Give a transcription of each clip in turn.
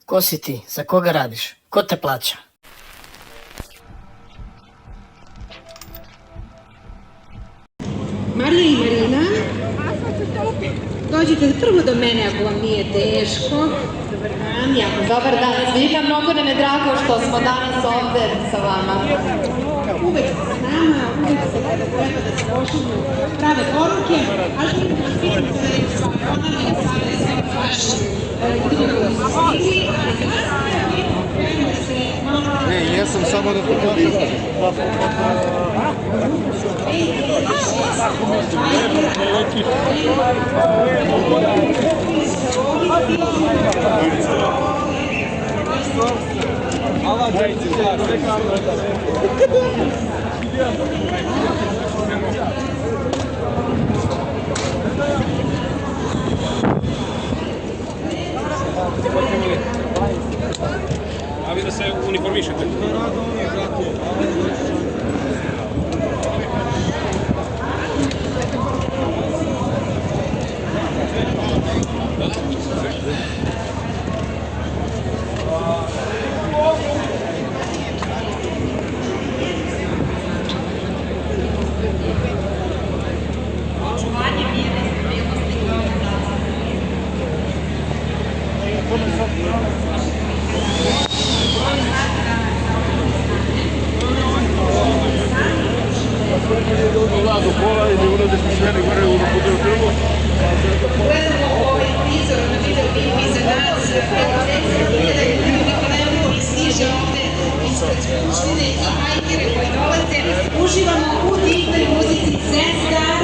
Ko si ti? Za koga radiš? Ko te plaća? Marija i Marina, dođite prvo do mene ako vam nije teško. Dobar dan, jako Dobar dan svima, mnogo nam je drago što smo danas ovde sa vama. uvek s nama, uvek se kada treba da se pošalju prave poruke, a želim da vas pitam za reći stvari, ponavljam sada i sve vaši ljudi koji su stigli, ali krenuo da se malo... Ne, jesam samo da pokažem. A vi da se uniformišete? Gledamo ovaj prizor na video klipu iza nas, preko 10.000 ljudi Nikolemovi stiže ovde ispred Skupštine i hajkere koji dolaze. Uživamo u divnoj muzici Zestara.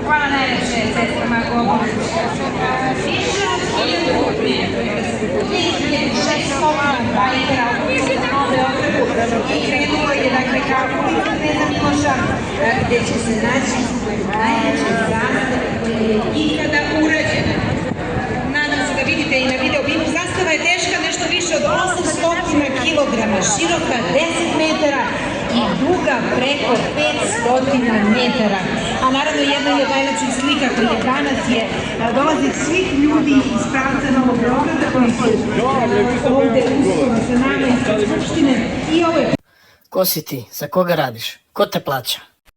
Hvala najveće sestrama Gogović. Više od 1600 bajkera u Beogradu i krenulo je dakle kao ulica Kneza Miloša gde će se naći najveće zastave koje je ikada urađena. Nadam se da vidite i na video bimu. Zastava je teška nešto više od 800 kilograma, široka 10 metara i duga preko 500 metara. A naravno jedna od najlepših slika koja je danas dolazi svih ljudi iz pravca Novog Beograda koji su ovde uskoro sa nama iz Skupštine i ovo je... Ko si ti? Za koga radiš? Ko te plaća?